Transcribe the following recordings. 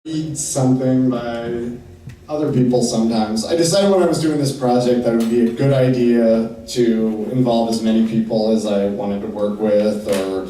read something by other people sometimes. I decided when I was doing this project that it would be a good idea to involve as many people as I wanted to work with or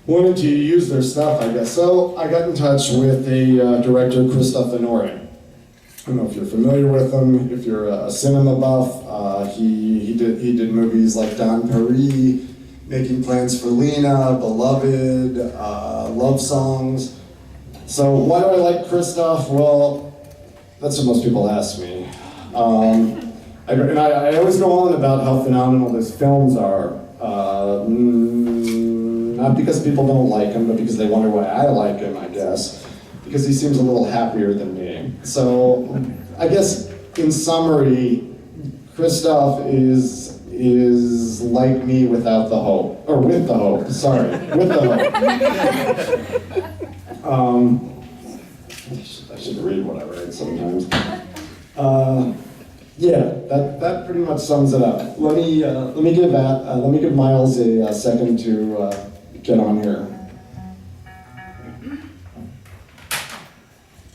wanted to use their stuff, I guess. So I got in touch with the director, Christophe Honoré. I don't know if you're familiar with him, if you're a cinema buff. He did movies like Don Paris, Making Plans for Lena, Beloved, Love Songs. So why do I like Christophe? Well, that's what most people ask me. I always go on about how phenomenal his films are. Not because people don't like him, but because they wonder why I like him, I guess. Because he seems a little happier than me. So I guess in summary, Christophe is like me without the hope, or with the hope, sorry, with the hope. I should read what I write sometimes. Yeah, that pretty much sums it up. Let me give Miles a second to get on here.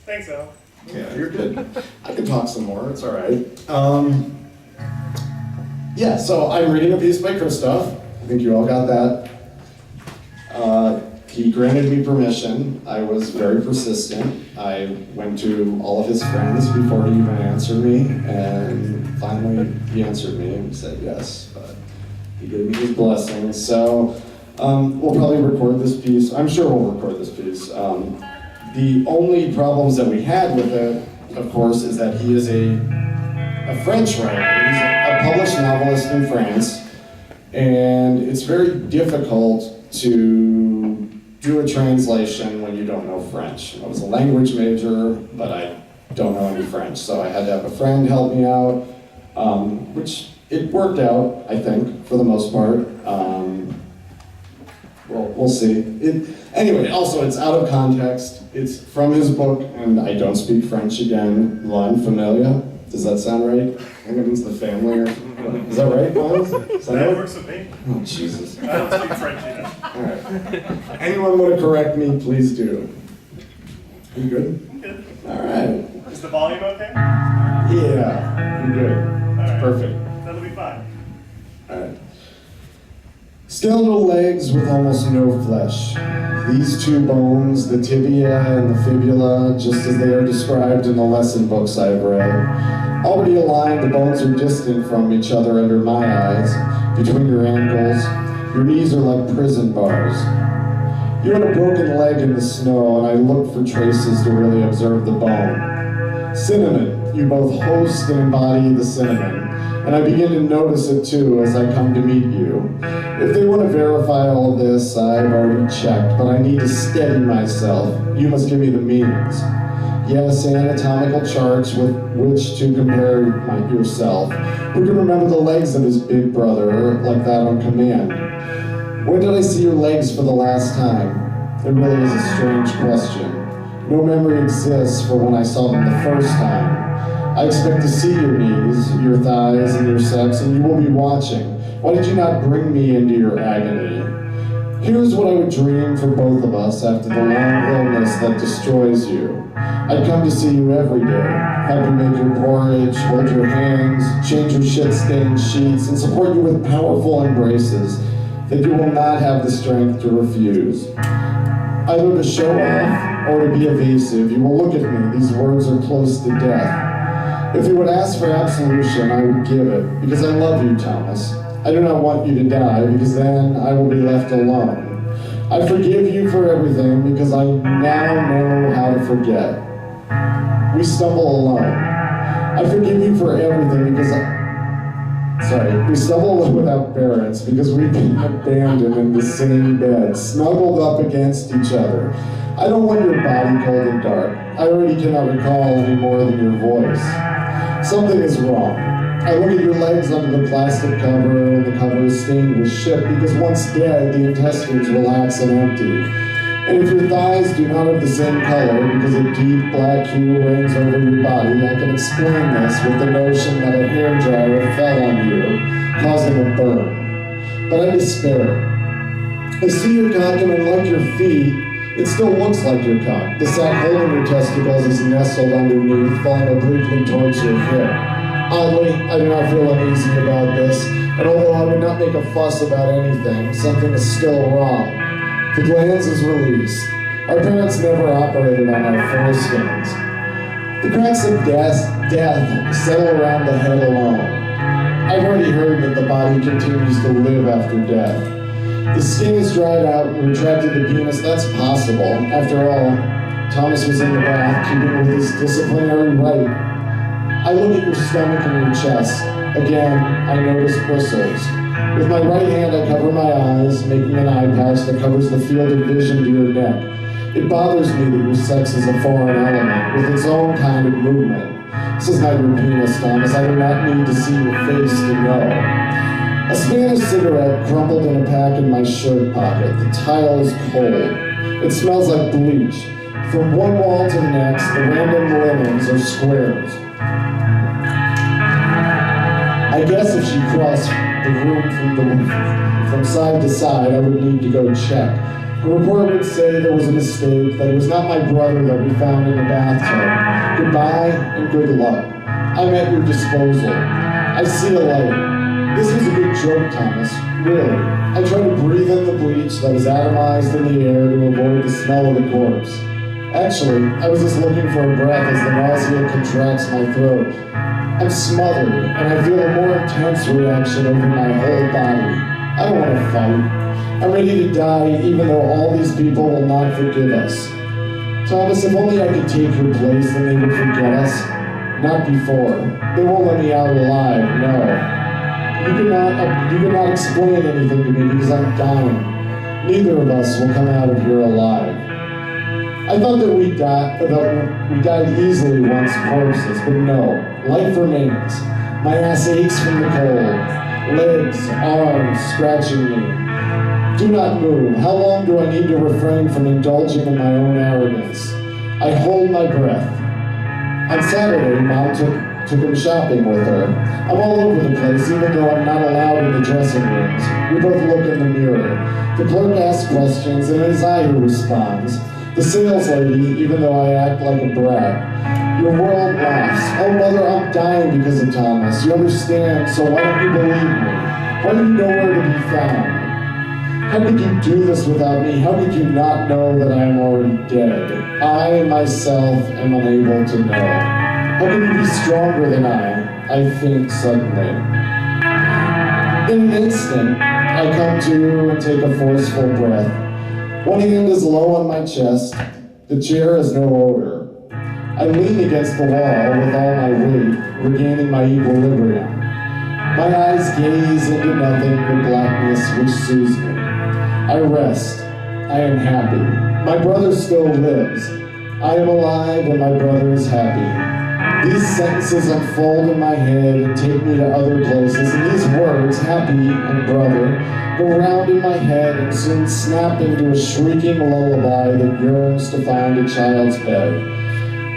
Thanks, Al. Yeah, you're good. I can talk some more, it's all right. Yeah, so I'm reading a piece by Christophe. I think you all got that. He granted me permission. I was very persistent. I went to all of his friends before he even answered me, and finally he answered me and said yes, but he gave me his blessing. So we'll probably record this piece. I'm sure we'll record this piece. The only problems that we had with it, of course, is that he is a French writer. He's a published novelist in France, and it's very difficult to do a translation when you don't know French. I was a language major, but I don't know any French, so I had to have a friend help me out, which it worked out, I think, for the most part. Well, we'll see. Anyway, also, it's out of context. It's from his book, and I don't speak French again. La Familia. Does that sound right? I think it means the family or something. Is that right, Miles? That works with me. Oh, Jesus. I don't speak French either. All right. Anyone want to correct me, please do. You good? I'm good. All right. Is the volume okay? Yeah, you're good. All right. Perfect. That'll be fine. All right. Skeletal legs with almost no flesh. These two bones, the tibia and the fibula, just as they are described in the lesson books I've read. Already aligned, the bones are distant from each other under my eyes, between your ankles. Your knees are like prison bars. You had a broken leg in the snow, and I looked for traces to really observe the bone. Cinnamon, you both host and embody the cinnamon. And I begin to notice it too as I come to meet you. If they want to verify all of this, I've already checked, but I need to steady myself. You must give me the means. Yes, anatomical charts with which to compare yourself. Who can remember the legs of his big brother like that on command? When did I see your legs for the last time? It really is a strange question. No memory exists for when I saw them the first time. I expect to see your knees, your thighs, and your sex, and you will be watching. Why did you not bring me into your agony? Here's what I would dream for both of us after the long illness that destroys you. I'd come to see you every day, help you make your porridge, hold your hands, change your shit-stained sheets, and support you with powerful embraces that you will not have the strength to refuse. Either to show off or to be evasive, you will look at me. These words are close to death. If you would ask for absolution, I would give it, because I love you, Thomas. I do not want you to die, because then I will be left alone. I forgive you for everything, because I now know how to forget. We stumble alone. I forgive you for everything, because we stumble without parents, because we've been abandoned in the same bed, snuggled up against each other. I don't want your body cold and dark. I already cannot recall any more than your voice. Something is wrong. I look at your legs under the plastic cover, and the cover is stained with shit, because once dead, the intestines relax and empty. And if your thighs do not have the same color, because a deep black hue reigns over your body, I can explain this with the notion that a hairdryer fell on you, causing a burn. But I despair. I see your cock and I like your feet, It still looks like your cock. The sac holding your testicles is nestled underneath, falling obliquely towards your hip. Oddly, I do not feel uneasy about this, and although I would not make a fuss about anything, something is still wrong. The glans is released. Our parents never operated on our foreskins. The cracks of death settle around the head alone. I've already heard that the body continues to live after death. The skin is dried out and retracted the penis. That's possible. After all, Thomas was in the bath, keeping with his disciplinary right. I look at your stomach and your chest. Again, I notice bristles. With my right hand, I cover my eyes, making an eye patch that covers the field of vision to your neck. It bothers me that your sex is a foreign element, with its own kind of movement. This is not your penis, Thomas. I do not need to see your face to know. A Spanish cigarette crumpled in a pack in my shirt pocket. The tile is cold. It smells like bleach. From one wall to the next, the random linens are squares. I guess if she crossed the room from side to side, I would need to go check. The report would say there was a mistake, that it was not my brother that we found in the bathtub. Goodbye and good luck. I'm at your disposal. I see a light. This was a good joke, Thomas. Really. I tried to breathe in the bleach that was atomized in the air to avoid the smell of the corpse. Actually, I was just looking for a breath as the nausea contracts my throat. I'm smothered, and I feel a more intense reaction over my whole body. I don't want to fight. I'm ready to die, even though all these people will not forgive us. Thomas, if only I could take your place, then they would forget us. Not before. They won't let me out alive, no. You cannot explain anything to me because I'm dying. Neither of us will come out of here alive. I thought that we died easily once corpses, but no. Life remains. My ass aches from the cold. Legs, arms, scratching me. Do not move. How long do I need to refrain from indulging in my own arrogance? I hold my breath. On Saturday, Mom took him shopping with her. I'm all over the place, even though I'm not allowed in the dressing rooms. We both look in the mirror. The clerk asks questions, and it is I who responds. The sales lady, even though I act like a brat. Your world laughs. Oh, Mother, I'm dying because of Thomas. You understand, so why don't you believe me? Why do you know where to be found? How could you do this without me? How could you not know that I am already dead? I, myself, am unable to know. How can you be stronger than I think suddenly. In an instant, I come to and take a forceful breath. One hand is low on my chest. The chair has no odor. I lean against the wall with all my weight, regaining my equilibrium. My eyes gaze into nothing but blackness which soothes me. I rest. I am happy. My brother still lives. I am alive and my brother is happy. These sentences unfold in my head and take me to other places, and these words, happy and brother, go round in my head and soon snap into a shrieking lullaby that yearns to find a child's bed.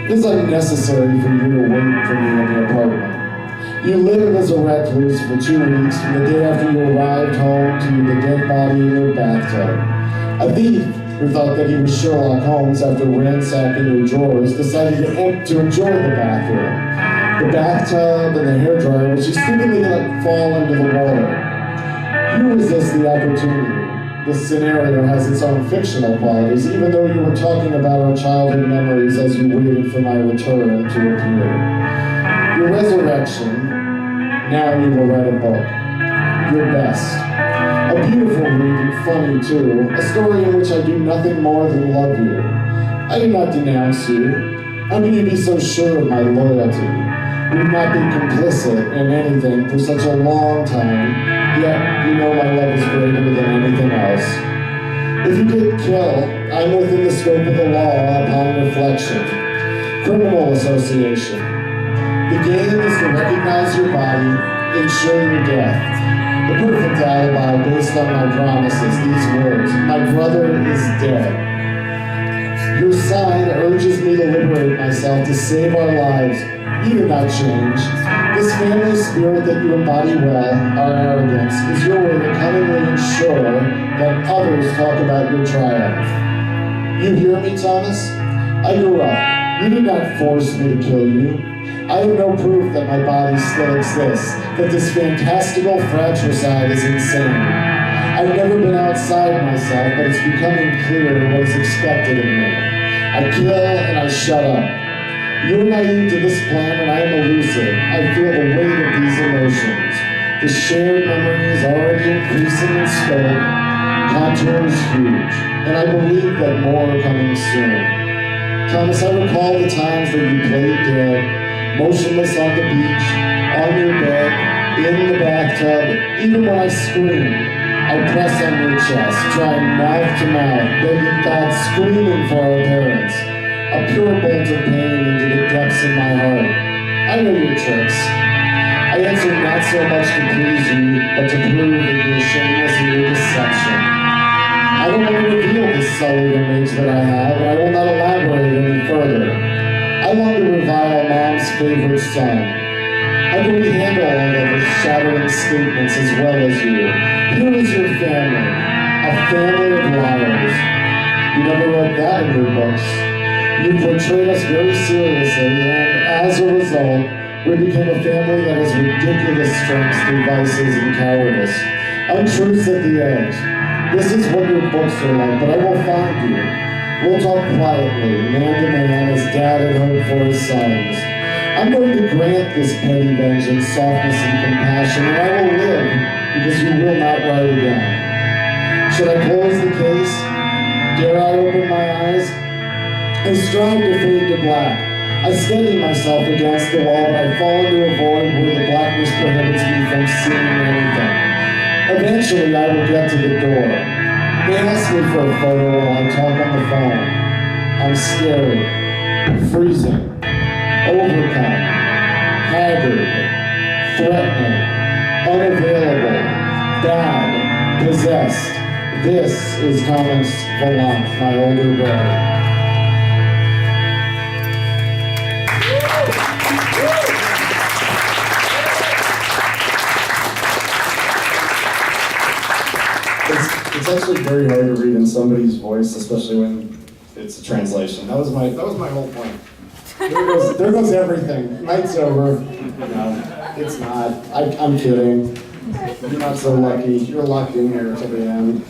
It is unnecessary for you to wait for me in the apartment. You live as a recluse for 2 weeks from the day after you arrived home to the dead body in your bathtub. A thief who thought that he was Sherlock Holmes after ransacking your drawers decided to enjoy the bathroom, the bathtub, and the hairdryer, which he stupidly let fall into the water. You resist the opportunity. This scenario has its own fictional qualities, even though you were talking about our childhood memories as you waited for my return to appear. Your resurrection, now you will write a book. Your best. A beautiful read and funny too, a story in which I do nothing more than love you. I do not denounce you. How can you be so sure of my loyalty? We've not been complicit in anything for such a long time, yet you know my love is greater than anything else. If you did kill, I'm within the scope of the law upon reflection. Criminal association. The game is to recognize your body and show your death. The perfect alibi based on my promises, these words, my brother is dead. Your sign urges me to liberate myself, to save our lives. You do not change. This family spirit that you embody well, our arrogance, is your way to cunningly ensure that others talk about your triumph. You hear me, Thomas? I grew up. You did not force me to kill you. I have no proof that my body still exists, that this fantastical fratricide is insane. I've never been outside myself, but it's becoming clear what is expected of me. I kill and I shut up. You're naive to this plan and I am elusive. I feel the weight of these emotions. The shared memory is already increasing in scope. Contour is huge, and I believe that more are coming soon. Thomas, I recall the times that you played dead, motionless on the beach, on your bed, in the bathtub, even when I screamed. I press on your chest, trying mouth to mouth, begging thoughts screaming for our parents. A pure bolt of pain into the depths of my heart. I know your tricks. I answer not so much to please you, but to prove that you're shameless in your deception. I don't want to reveal this sullied image that I have, and I will not elaborate any further. I long to revile Mom's favorite son. How can we handle all of his shattering statements as well as you? Here is your family, a family of liars. You never wrote that in your books. You portrayed us very seriously, and as a result, we became a family that has ridiculous strengths through vices and cowardice. Untruths at the edge. This is what your books are like, but I will find you. We'll talk quietly, man to man, as dad had hoped for his sons. I'm going to grant this petty vengeance, softness, and compassion, and I will live, because you will not write again. Should I close the case? Dare I open my eyes? I strive to fade to black. I steady myself against the wall, but I fall into a void where the blackness prohibits me from seeing anything. Eventually, I will get to the door. They ask me for a photo while I talk on the phone. I'm scared, freezing, overcome, haggard, threatening, unavailable, bad, possessed. This is Thomas Volant, my older brother. It's actually very hard to read in somebody's voice, especially when it's a translation. That was my whole point. There goes everything. Night's over. No, it's not. I'm kidding. You're not so lucky. You're locked in here till the end.